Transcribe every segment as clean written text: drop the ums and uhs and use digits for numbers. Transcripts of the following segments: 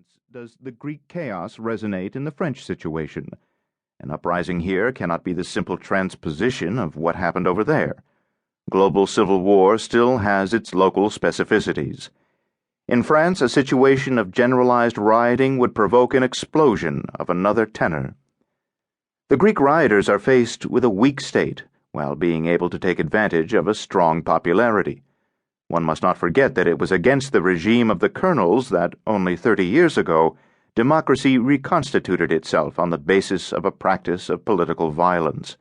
sense does the Greek chaos resonate in the French situation. An uprising here cannot be the simple transposition of what happened over there. Global civil war still has its local specificities. In France, a situation of generalized rioting would provoke an explosion of another tenor. The Greek rioters are faced with a weak state while being able to take advantage of a strong popularity. One must not forget that it was against the regime of the colonels that, only 30 years ago, democracy reconstituted itself on the basis of a practice of political violence.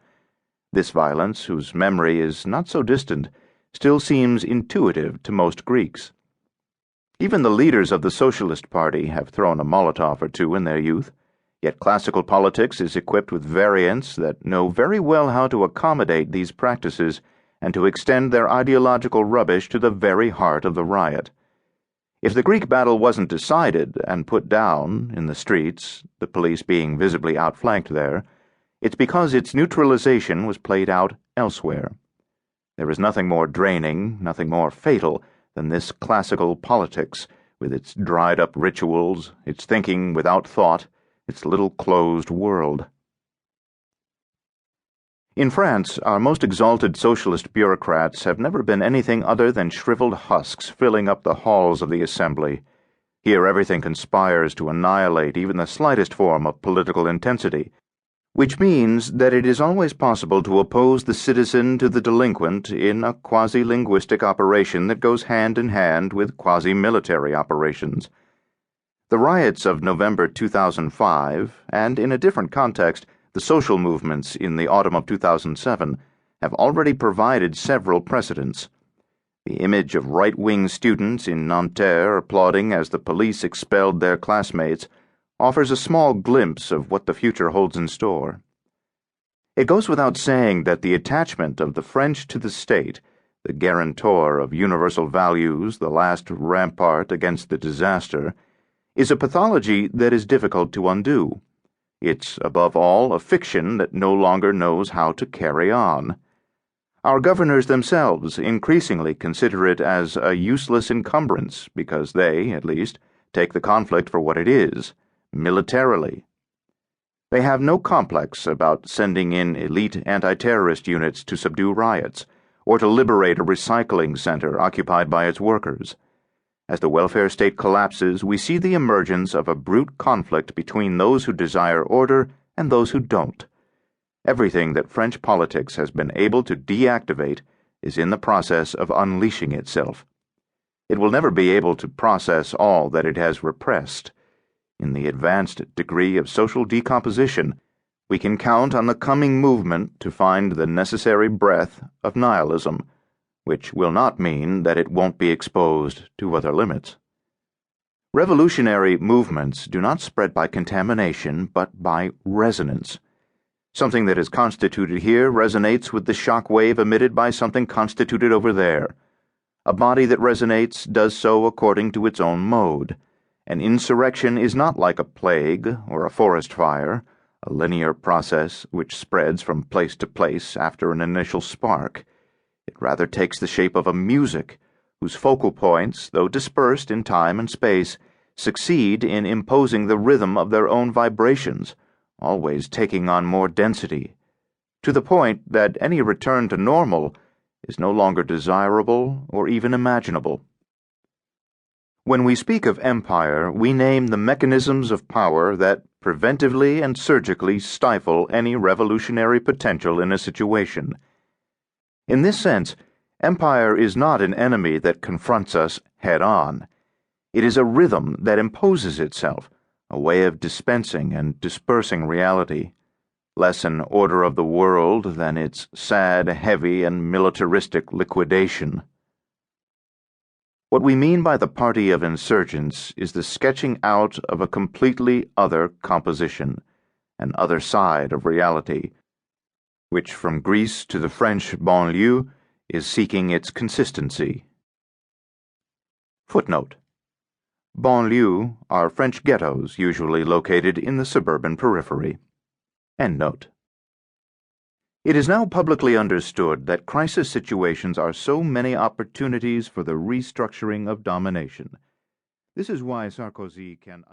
This violence, whose memory is not so distant, still seems intuitive to most Greeks. Even the leaders of the Socialist Party have thrown a Molotov or two in their youth, yet classical politics is equipped with variants that know very well how to accommodate these practices and to extend their ideological rubbish to the very heart of the riot. If the Greek battle wasn't decided and put down in the streets, the police being visibly outflanked there, it's because its neutralization was played out elsewhere. There is nothing more draining, nothing more fatal than this classical politics, with its dried-up rituals, its thinking without thought, its little closed world. In France, our most exalted socialist bureaucrats have never been anything other than shriveled husks filling up the halls of the assembly. Here everything conspires to annihilate even the slightest form of political intensity, which means that it is always possible to oppose the citizen to the delinquent in a quasi-linguistic operation that goes hand in hand with quasi-military operations. The riots of November 2005, and in a different context, the social movements in the autumn of 2007, have already provided several precedents. The image of right-wing students in Nanterre applauding as the police expelled their classmates offers a small glimpse of what the future holds in store. It goes without saying that the attachment of the French to the state, the guarantor of universal values, the last rampart against the disaster, is a pathology that is difficult to undo. It's, above all, a fiction that no longer knows how to carry on. Our governors themselves increasingly consider it as a useless encumbrance because they, at least, take the conflict for what it is, militarily. They have no complex about sending in elite anti-terrorist units to subdue riots or to liberate a recycling center occupied by its workers. As the welfare state collapses, we see the emergence of a brute conflict between those who desire order and those who don't. Everything that French politics has been able to deactivate is in the process of unleashing itself. It will never be able to process all that it has repressed. In the advanced degree of social decomposition, we can count on the coming movement to find the necessary breath of nihilism, which will not mean that it won't be exposed to other limits. Revolutionary movements do not spread by contamination, but by resonance. Something that is constituted here resonates with the shock wave emitted by something constituted over there. A body that resonates does so according to its own mode. An insurrection is not like a plague or a forest fire, a linear process which spreads from place to place after an initial spark. It rather takes the shape of a music, whose focal points, though dispersed in time and space, succeed in imposing the rhythm of their own vibrations, always taking on more density, to the point that any return to normal is no longer desirable or even imaginable. When we speak of empire, we name the mechanisms of power that preventively and surgically stifle any revolutionary potential in a situation. In this sense, empire is not an enemy that confronts us head-on. It is a rhythm that imposes itself, a way of dispensing and dispersing reality, less an order of the world than its sad, heavy, and militaristic liquidation. What we mean by the party of insurgents is the sketching out of a completely other composition, an other side of reality, which from Greece to the French banlieue is seeking its consistency. Footnote: Banlieue are French ghettos usually located in the suburban periphery. Endnote. It is now publicly understood that crisis situations are so many opportunities for the restructuring of domination. This is why Sarkozy can